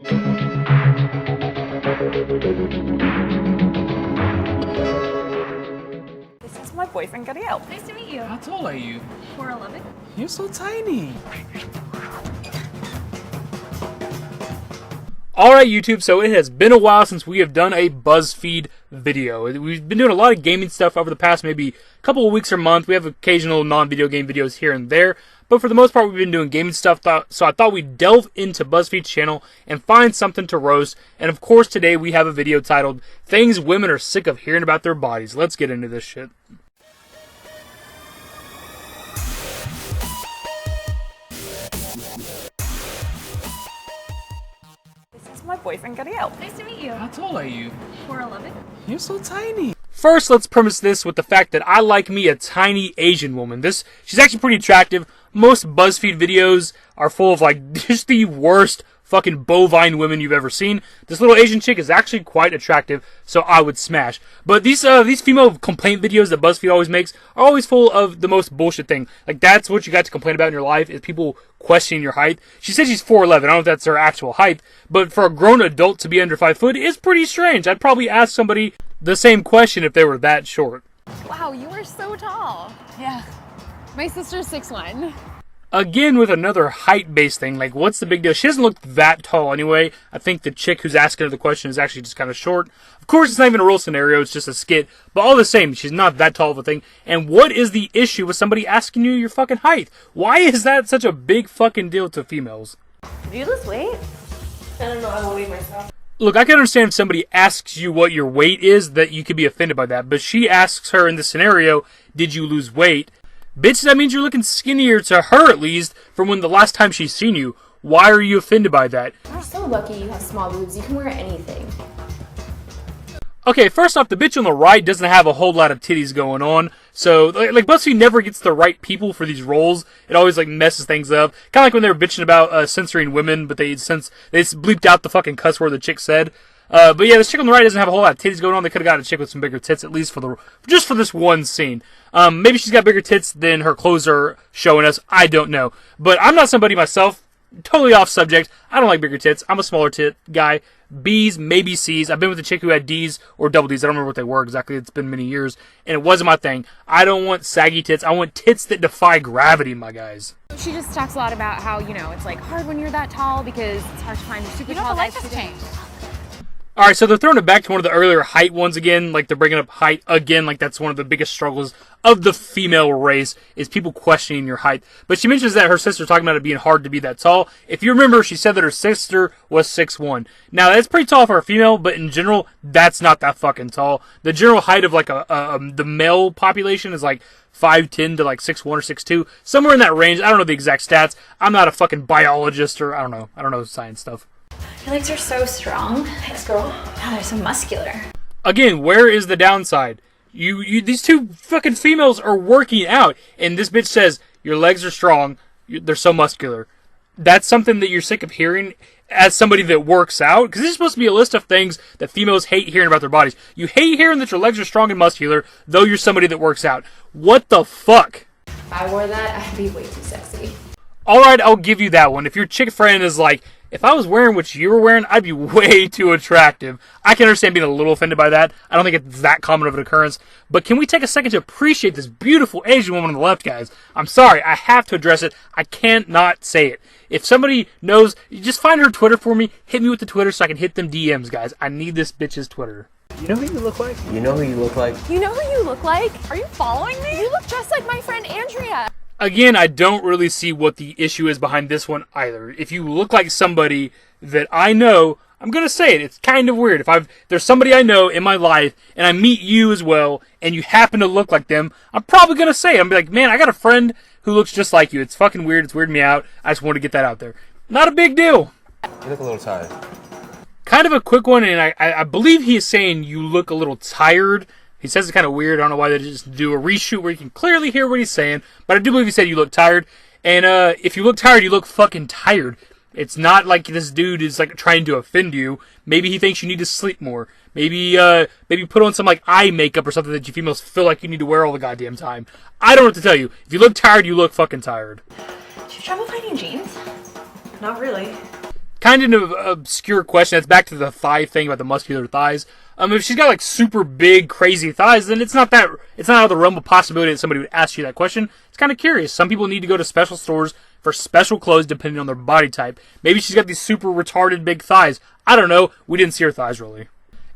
This is my boyfriend, Gadiel. Nice to meet you. How tall are you? 4'11". You're so tiny. Alright YouTube, so it has been a while since we have done a BuzzFeed video. We've been doing a lot of gaming stuff over the past maybe couple of weeks or month. We have occasional non-video game videos here and there, but for the most part we've been doing gaming stuff, so I thought we'd delve into BuzzFeed's channel and find something to roast. And of course today we have a video titled, Things Women Are Sick of Hearing About Their Bodies. Let's get into this shit. My boyfriend, Gadiel. Nice to meet you. How tall are you? 4'11". You're so tiny. First, let's premise this with the fact that I like me a tiny Asian woman. She's actually pretty attractive. Most BuzzFeed videos are full of like just the worst fucking bovine women you've ever seen. This little Asian chick is actually quite attractive, so I would smash. But these female complaint videos that BuzzFeed always makes are always full of the most bullshit thing. Like, that's what you got to complain about in your life, is people questioning your height. She said she's 4'11". I don't know if that's her actual height, but for a grown adult to be under 5 foot is pretty strange. I'd probably ask somebody the same question if they were that short. Wow, you are so tall. Yeah. My sister's 6'1". Again, with another height-based thing, like, what's the big deal? She doesn't look that tall anyway. I think the chick who's asking her the question is actually just kind of short. Of course, it's not even a real scenario, it's just a skit. But all the same, she's not that tall of a thing. And what is the issue with somebody asking you your fucking height? Why is that such a big fucking deal to females? Do you lose weight? I don't know, I will weigh myself. Look, I can understand if somebody asks you what your weight is, that you could be offended by that. But she asks her in this scenario, did you lose weight? Bitch, that means you're looking skinnier, to her at least, from when the last time she's seen you. Why are you offended by that? You're so lucky you have small boobs. You can wear anything. Okay, first off, the bitch on the right doesn't have a whole lot of titties going on. So, like BuzzFeed never gets the right people for these roles. It always, like, messes things up. Kind of like when they were bitching about censoring women, but they bleeped out the fucking cuss word the chick said. But yeah, this chick on the right doesn't have a whole lot of titties going on. They could have got a chick with some bigger tits, at least just for this one scene. Maybe she's got bigger tits than her clothes are showing us. I don't know. But I'm not somebody myself. Totally off subject. I don't like bigger tits. I'm a smaller tit guy. B's, maybe C's. I've been with a chick who had D's or double D's. I don't remember what they were exactly. It's been many years. And it wasn't my thing. I don't want saggy tits. I want tits that defy gravity, my guys. She just talks a lot about how, you know, it's like hard when you're that tall because it's hard to find super tall guys today. Alright, so they're throwing it back to one of the earlier height ones again, like they're bringing up height again, like that's one of the biggest struggles of the female race, is people questioning your height. But she mentions that her sister's talking about it being hard to be that tall. If you remember, she said that her sister was 6'1". Now, that's pretty tall for a female, but in general, that's not that fucking tall. The general height of like the male population is like 5'10" to like 6'1" or 6'2", somewhere in that range. I don't know the exact stats. I'm not a fucking biologist, or I don't know science stuff. Your legs are so strong. Thanks, girl. Wow, they're so muscular. Again, where is the downside? These two fucking females are working out, and this bitch says, your legs are strong, they're so muscular. That's something that you're sick of hearing as somebody that works out? Because this is supposed to be a list of things that females hate hearing about their bodies. You hate hearing that your legs are strong and muscular, though you're somebody that works out. What the fuck? If I wore that, I'd be way too sexy. Alright, I'll give you that one. If your chick friend is like, if I was wearing what you were wearing, I'd be way too attractive. I can understand being a little offended by that. I don't think it's that common of an occurrence. But can we take a second to appreciate this beautiful Asian woman on the left, guys? I'm sorry, I have to address it. I can't not say it. If somebody knows, just find her Twitter for me. Hit me with the Twitter so I can hit them DMs, guys. I need this bitch's Twitter. You know who you look like? You know who you look like? You know who you look like? Are you following me? You look just like my friend Andrea. Again, I don't really see what the issue is behind this one either. If you look like somebody that I know, I'm going to say it. It's kind of weird. If there's somebody I know in my life, and I meet you as well, and you happen to look like them, I'm probably going to say it. I'm like, man, I got a friend who looks just like you. It's fucking weird. It's weirding me out. I just want to get that out there. Not a big deal. You look a little tired. Kind of a quick one, and I believe he is saying you look a little tired. He says it's kind of weird. I don't know why they just do a reshoot where you can clearly hear what he's saying. But I do believe he said you look tired. And if you look tired, you look fucking tired. It's not like this dude is like trying to offend you. Maybe he thinks you need to sleep more. Maybe put on some like eye makeup or something that you females feel like you need to wear all the goddamn time. I don't know what to tell you. If you look tired, you look fucking tired. Do you have trouble finding jeans? Not really. kind of an obscure question. That's back to the thigh thing about the muscular thighs. If she's got like super big, crazy thighs, then it's not out of the realm of possibility that somebody would ask you that question. It's kind of curious. Some people need to go to special stores for special clothes depending on their body type. Maybe she's got these super retarded big thighs. I don't know. We didn't see her thighs really.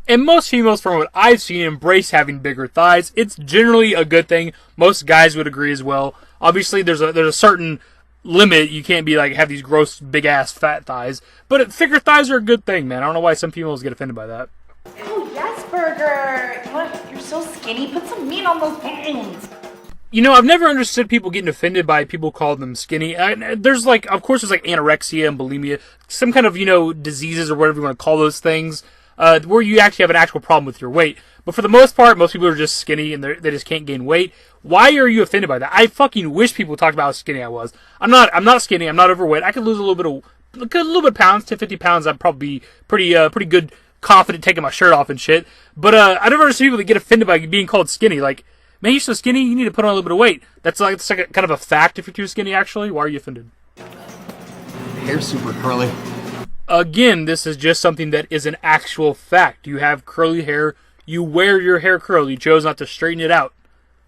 And most females, from what I've seen, embrace having bigger thighs. It's generally a good thing. Most guys would agree as well. Obviously, there's a certain limit. You can't be like have these gross big ass fat thighs. But thicker thighs are a good thing, man. I don't know why some females get offended by that. Oh yes, Burger. You're so skinny. Put some meat on those bones. You know, I've never understood people getting offended by people calling them skinny. There's like, of course, there's like anorexia and bulimia, some kind of, diseases or whatever you want to call those things, where you actually have an actual problem with your weight. But for the most part, most people are just skinny and they just can't gain weight. Why are you offended by that? I fucking wish people talked about how skinny I was. I'm not skinny. I'm not overweight. I could lose a little bit of pounds, 10, 50 pounds. I'd probably be pretty good, confident taking my shirt off and shit. But I never understand people that get offended by being called skinny. Like, man, you're so skinny, you need to put on a little bit of weight. That's like a, kind of a fact if you're too skinny, actually. Why are you offended? Hair's super curly. Again, this is just something that is an actual fact. You have curly hair. You wear your hair curly. You chose not to straighten it out.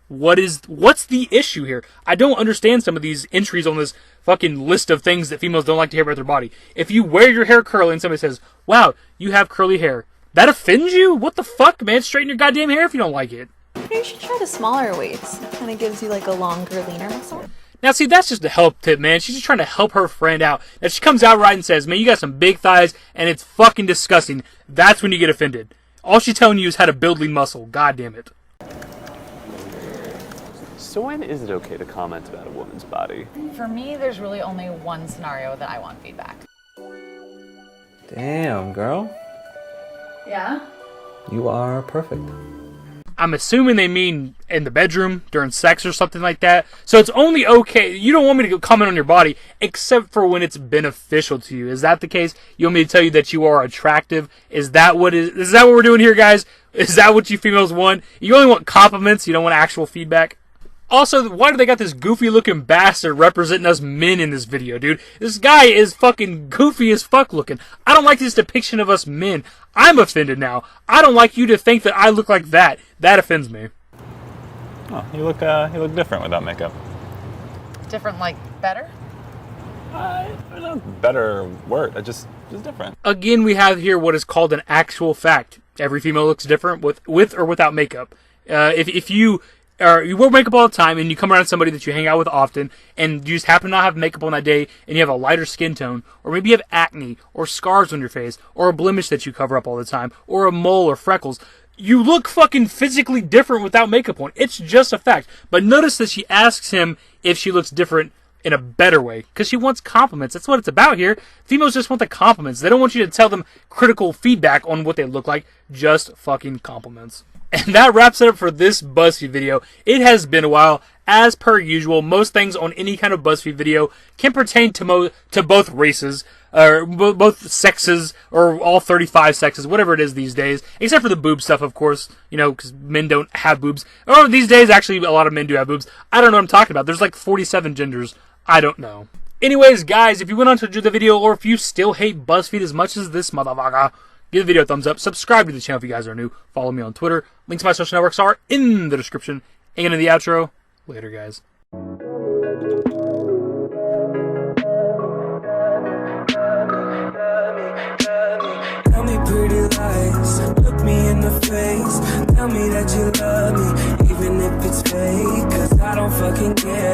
What's the issue here? I don't understand some of these entries on this fucking list of things that females don't like to hear about their body. If you wear your hair curly and somebody says, wow, you have curly hair, that offends you? What the fuck, man? Straighten your goddamn hair if you don't like it. You should try the smaller weights. It kind of gives you like a longer, leaner muscle. Now, see, that's just a help tip, man. She's just trying to help her friend out. If she comes out right and says, man, you got some big thighs, and it's fucking disgusting, that's when you get offended. All she's telling you is how to build lean muscle. God damn it. So when is it okay to comment about a woman's body? For me, there's really only one scenario that I want feedback. Damn, girl. Yeah? You are perfect. I'm assuming they mean in the bedroom, during sex or something like that. So it's only okay. You don't want me to comment on your body, except for when it's beneficial to you. Is that the case? You want me to tell you that you are attractive? Is that what we're doing here, guys? Is that what you females want? You only want compliments. You don't want actual feedback. Also, why do they got this goofy-looking bastard representing us men in this video, dude? This guy is fucking goofy as fuck looking. I don't like this depiction of us men. I'm offended now. I don't like you to think that I look like that. That offends me. Oh, you look different without makeup. Different, like, better? Not better word. Just different. Again, we have here what is called an actual fact. Every female looks different with or without makeup. If you wear makeup all the time and you come around somebody that you hang out with often and you just happen to not have makeup on that day and you have a lighter skin tone, or maybe you have acne or scars on your face or a blemish that you cover up all the time or a mole or freckles, you look fucking physically different without makeup on. It's just a fact. But notice that she asks him if she looks different in a better way because she wants compliments. That's what it's about here. Females just want the compliments. They don't want you to tell them critical feedback on what they look like. Just fucking compliments. And that wraps it up for this BuzzFeed video. It has been a while. As per usual, most things on any kind of BuzzFeed video can pertain to both races, or both sexes, or all 35 sexes, whatever it is these days. Except for the boob stuff, of course, because men don't have boobs. Or these days, actually, a lot of men do have boobs. I don't know what I'm talking about. There's like 47 genders. I don't know. Anyways, guys, if you went on to enjoy the video, or if you still hate BuzzFeed as much as this motherfucker, give the video a thumbs up. Subscribe to the channel if you guys are new. Follow me on Twitter. Links to my social networks are in the description. And in the outro. Later, guys. Tell me pretty lies, look me in the face. Tell me that you love me, even if it's fake. 'Cause I don't fucking care.